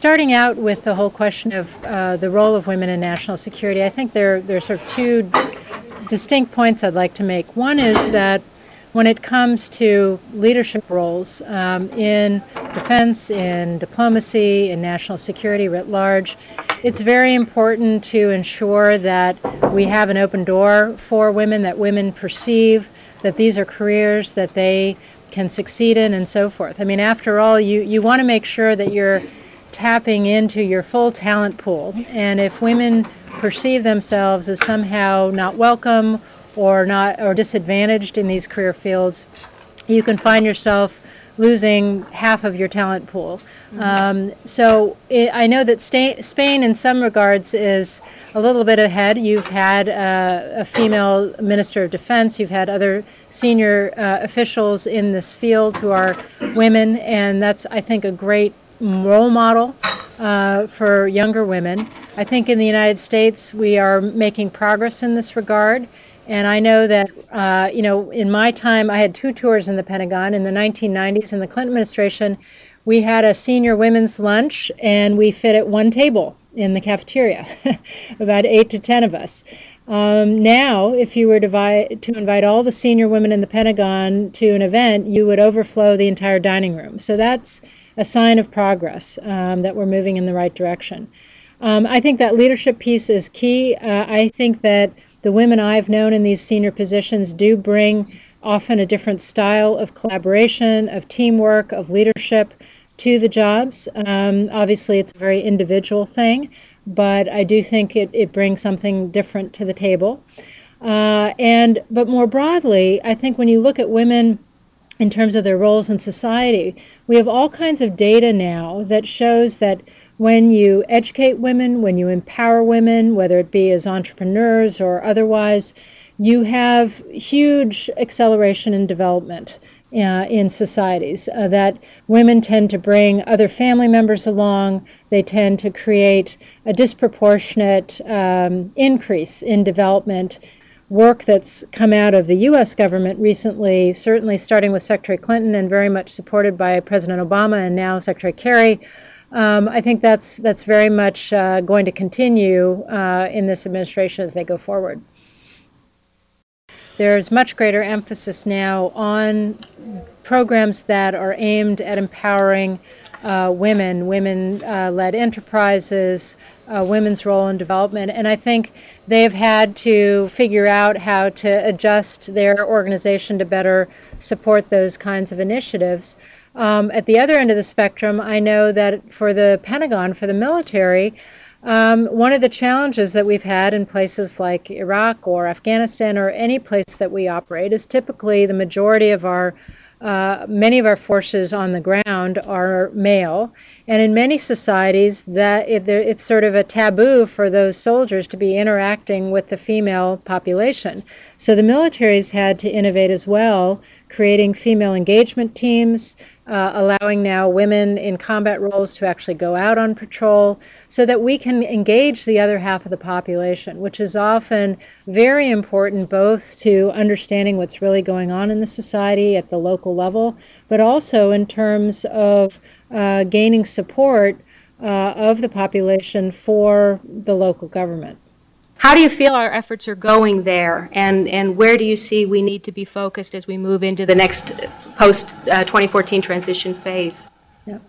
Starting out with the whole question of the role of women in national security, I think there are sort of two distinct points I'd like to make. One is that when it comes to leadership roles in defense, in diplomacy, in national security writ large, it's very important to ensure that we have an open door for women, that women perceive that these are careers that they can succeed in and so forth. I mean, after all, you want to make sure that you're tapping into your full talent pool, and if women perceive themselves as somehow not welcome or disadvantaged in these career fields, you can find yourself losing half of your talent pool. I know that Spain in some regards is a little bit ahead. You've had a female minister of defense, you've had other senior officials in this field who are women, and that's, I think, a great role model for younger women. I think in the United States we are making progress in this regard, and I know that in my time I had 2 tours in the Pentagon. In the 1990s in the Clinton administration, we had a senior women's lunch and we fit at one table in the cafeteria, about 8 to 10 of us. Now, if you were to invite all the senior women in the Pentagon to an event, you would overflow the entire dining room. So that's a sign of progress, that we're moving in the right direction. I think that leadership piece is key. I think that the women I've known in these senior positions do bring often a different style of collaboration, of teamwork, of leadership to the jobs. Obviously, it's a very individual thing, but I do think it brings something different to the table. But more broadly, I think when you look at women in terms of their roles in society, we have all kinds of data now that shows that when you educate women, when you empower women, whether it be as entrepreneurs or otherwise, you have huge acceleration in development in societies. That women tend to bring other family members along. They tend to create a disproportionate increase in development. Work that's come out of the U.S. government recently, certainly starting with Secretary Clinton and very much supported by President Obama and now Secretary Kerry, I think that's very much going to continue in this administration as they go forward. There's much greater emphasis now on programs that are aimed at empowering women-led enterprises, women's role in development, and I think they've had to figure out how to adjust their organization to better support those kinds of initiatives. At the other end of the spectrum, I know that for the Pentagon, for the military, one of the challenges that we've had in places like Iraq or Afghanistan or any place that we operate is typically the majority of many of our forces on the ground are male, and in many societies that it's sort of a taboo for those soldiers to be interacting with the female population. So the military's had to innovate as well, creating female engagement teams, allowing now women in combat roles to actually go out on patrol so that we can engage the other half of the population, which is often very important both to understanding what's really going on in the society at the local level, but also in terms of gaining support of the population for the local government. How do you feel our efforts are going there, and where do you see we need to be focused as we move into the next post-2014 transition phase? Yeah.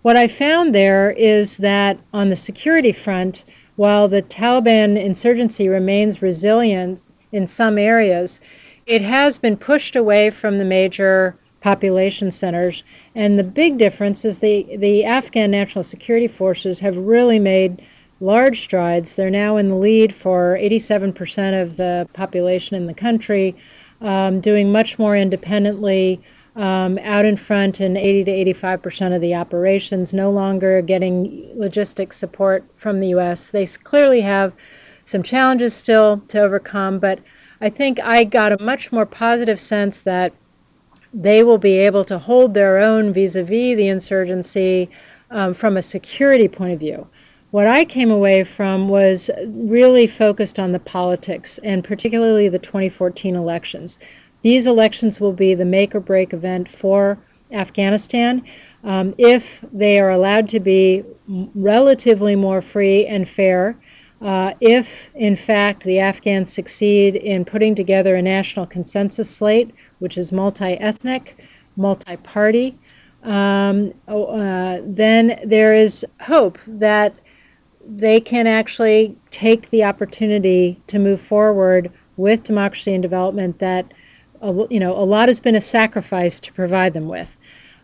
What I found there is that on the security front, while the Taliban insurgency remains resilient in some areas, it has been pushed away from the major population centers, and the big difference is the Afghan National Security Forces have really made large strides. They're now in the lead for 87% of the population in the country, doing much more independently, out in front in 80 to 85% of the operations, no longer getting logistics support from the U.S. They clearly have some challenges still to overcome, but I think I got a much more positive sense that they will be able to hold their own vis-a-vis the insurgency from a security point of view. What I came away from was really focused on the politics, and particularly the 2014 elections. These elections will be the make or break event for Afghanistan. If they are allowed to be relatively more free and fair, if, in fact, the Afghans succeed in putting together a national consensus slate, which is multi-ethnic, multi-party, then there is hope that they can actually take the opportunity to move forward with democracy and development that, a lot has been a sacrifice to provide them with.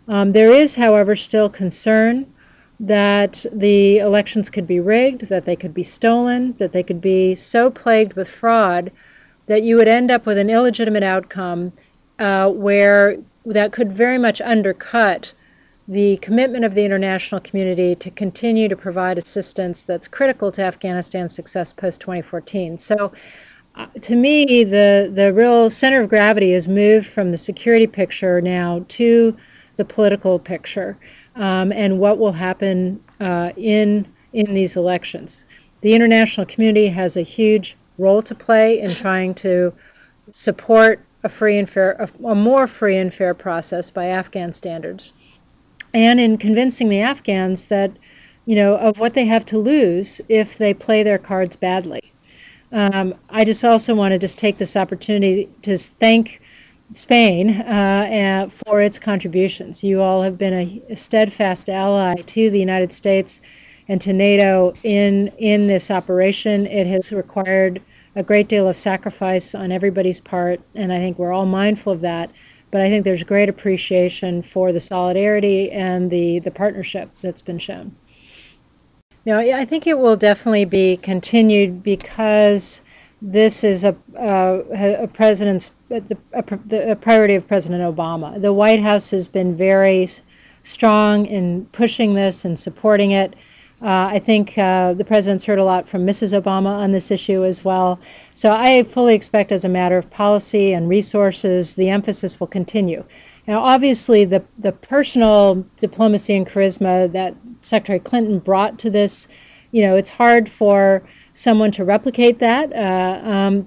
There is, however, still concern that the elections could be rigged, that they could be stolen, that they could be so plagued with fraud that you would end up with an illegitimate outcome where that could very much undercut the commitment of the international community to continue to provide assistance that's critical to Afghanistan's success post-2014. So to me, the real center of gravity is moved from the security picture now to the political picture and what will happen in these elections. The international community has a huge role to play in trying to support a more free and fair process by Afghan standards, and in convincing the Afghans that, of what they have to lose if they play their cards badly. I just also want to take this opportunity to thank Spain for its contributions. You all have been a steadfast ally to the United States and to NATO in this operation. It has required a great deal of sacrifice on everybody's part, and I think we're all mindful of that. But I think there's great appreciation for the solidarity and the partnership that's been shown. I think it will definitely be continued because this is a priority of President Obama. The White House has been very strong in pushing this and supporting it. I think the President's heard a lot from Mrs. Obama on this issue as well. So I fully expect, as a matter of policy and resources, the emphasis will continue. Now, obviously, the personal diplomacy and charisma that Secretary Clinton brought to this, it's hard for someone to replicate that,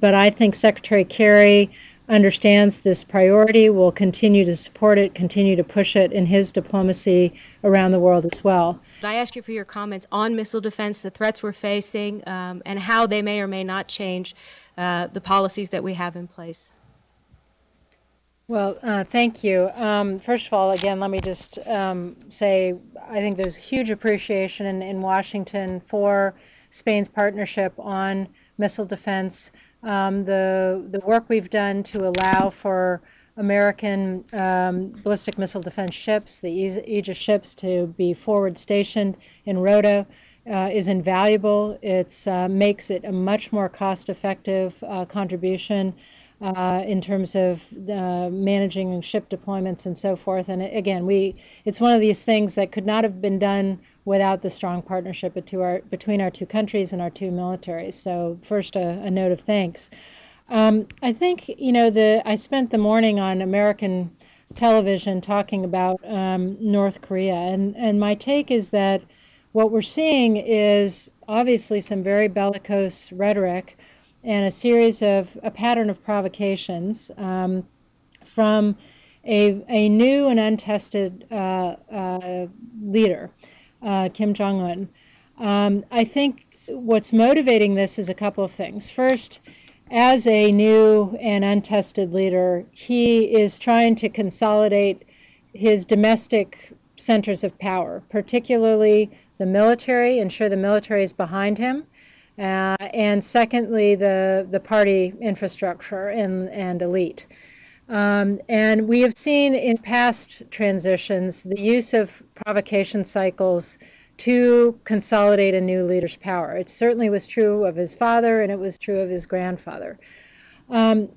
but I think Secretary Kerry understands this priority, will continue to support it, continue to push it in his diplomacy around the world as well. I asked you for your comments on missile defense, the threats we're facing, and how they may or may not change the policies that we have in place. Well, thank you. First of all, again, let me just say I think there's huge appreciation in Washington for Spain's partnership on missile defense. The work we've done to allow for American ballistic missile defense ships, the Aegis ships, to be forward stationed in Rota is invaluable. It makes it a much more cost-effective contribution in terms of managing ship deployments and so forth. And again, it's one of these things that could not have been done without the strong partnership between our two countries and our two militaries. So first, a note of thanks. I think, I spent the morning on American television talking about North Korea, and my take is that what we're seeing is obviously some very bellicose rhetoric and a pattern of provocations from a new and untested leader, Kim Jong-un. I think what's motivating this is a couple of things. First, as a new and untested leader, he is trying to consolidate his domestic centers of power, particularly the military, ensure the military is behind him, and secondly, the party infrastructure and elite. And we have seen in past transitions the use of provocation cycles to consolidate a new leader's power. It certainly was true of his father, and it was true of his grandfather. The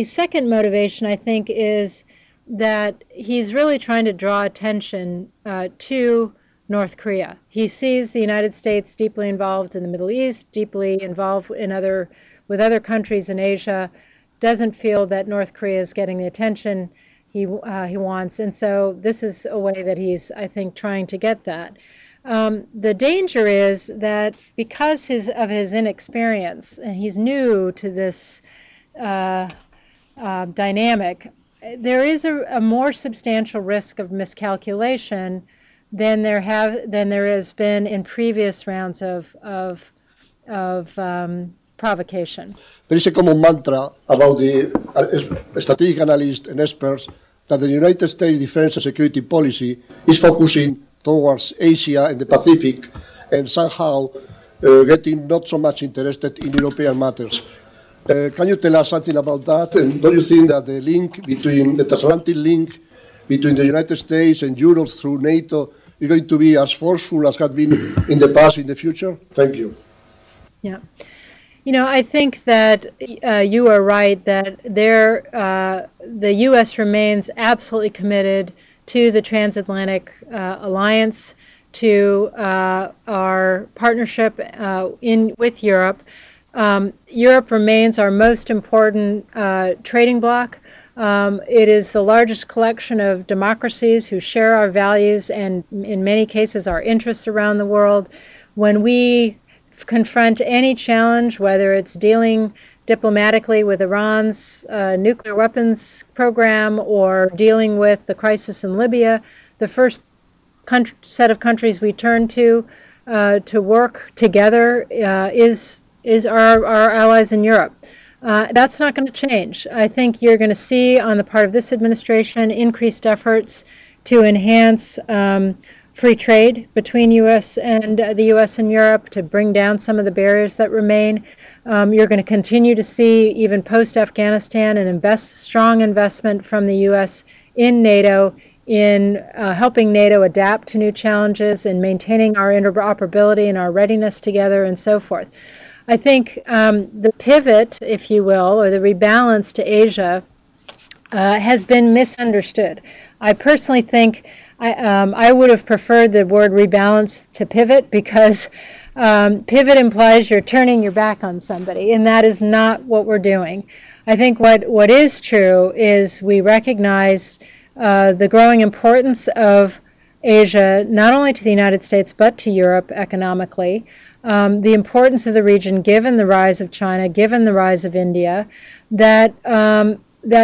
second motivation, I think, is that he's really trying to draw attention to North Korea. He sees the United States deeply involved in the Middle East, deeply involved with other countries in Asia, doesn't feel that North Korea is getting the attention he wants, and so this is a way that he's, I think, trying to get that. The danger is that because of his inexperience, and he's new to this dynamic, there is a more substantial risk of miscalculation than there has been in previous rounds of provocation. There is a common mantra about the strategic analysts and experts that the United States defense and security policy is focusing towards Asia and the Pacific and somehow getting not so much interested in European matters. Can you tell us something about that? And do you think that the link between the transatlantic link between the United States and Europe through NATO is going to be as forceful as has been in the past, in the future? Thank you. Yeah. You know, I think that you are right that the U.S. remains absolutely committed to the transatlantic alliance, to our partnership with Europe. Europe remains our most important trading bloc. It is the largest collection of democracies who share our values and, in many cases, our interests around the world. When we confront any challenge, whether it's dealing diplomatically with Iran's nuclear weapons program or dealing with the crisis in Libya, the first set of countries we turn to work together is our allies in Europe. That's not going to change. I think you're going to see on the part of this administration increased efforts to enhance free trade between the U.S. and Europe, to bring down some of the barriers that remain. You're going to continue to see, even post-Afghanistan, strong investment from the U.S. in NATO, in helping NATO adapt to new challenges and maintaining our interoperability and our readiness together and so forth. I think the pivot, if you will, or the rebalance to Asia has been misunderstood. I personally think I would have preferred the word rebalance to pivot, because pivot implies you're turning your back on somebody, and that is not what we're doing. I think what is true is we recognize the growing importance of Asia, not only to the United States but to Europe economically, the importance of the region given the rise of China, given the rise of India, that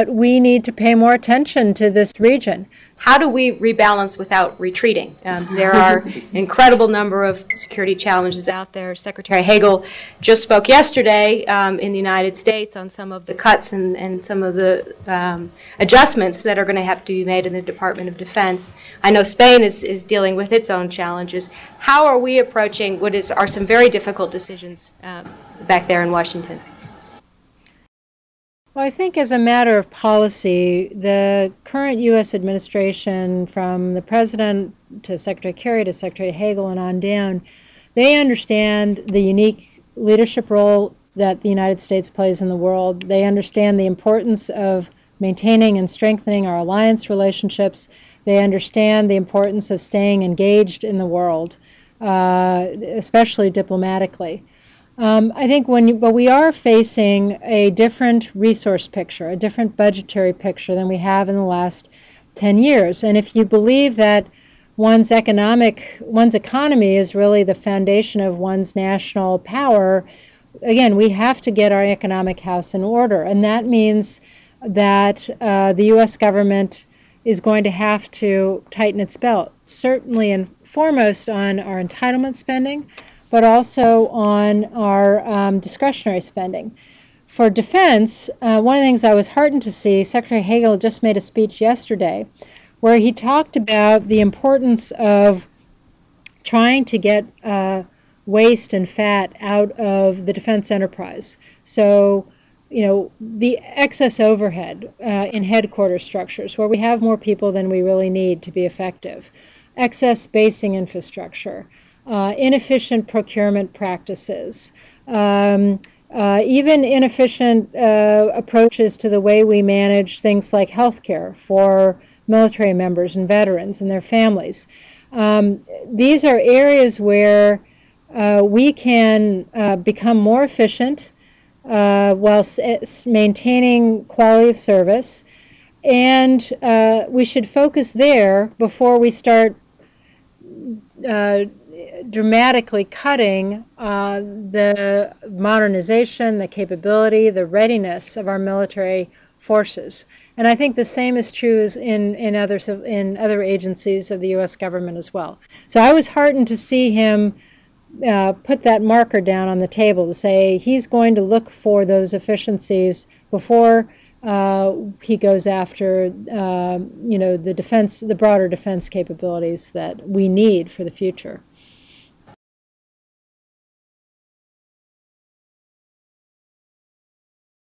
we need to pay more attention to this region. How do we rebalance without retreating? There are an incredible number of security challenges out there. Secretary Hagel just spoke yesterday in the United States on some of the cuts and some of the adjustments that are going to have to be made in the Department of Defense. I know Spain is dealing with its own challenges. How are we approaching what are some very difficult decisions back there in Washington? Well, I think as a matter of policy, the current U.S. administration, from the President to Secretary Kerry to Secretary Hagel and on down, they understand the unique leadership role that the United States plays in the world. They understand the importance of maintaining and strengthening our alliance relationships. They understand the importance of staying engaged in the world, especially diplomatically. I think but we are facing a different resource picture, a different budgetary picture than we have in the last 10 years. And if you believe that one's economy is really the foundation of one's national power, again, we have to get our economic house in order. And that means that the U.S. government is going to have to tighten its belt, certainly and foremost on our entitlement spending, but also on our discretionary spending. For defense, one of the things I was heartened to see, Secretary Hagel just made a speech yesterday where he talked about the importance of trying to get waste and fat out of the defense enterprise. So, you know, the excess overhead in headquarters structures where we have more people than we really need to be effective, excess basing infrastructure, inefficient procurement practices, even inefficient approaches to the way we manage things like healthcare for military members and veterans and their families. These are areas where we can become more efficient while maintaining quality of service, and we should focus there before we start dramatically cutting the modernization, the capability, the readiness of our military forces. And I think the same is true as in other agencies of the U.S. government as well. So I was heartened to see him put that marker down on the table to say he's going to look for those efficiencies before he goes after the broader defense capabilities that we need for the future.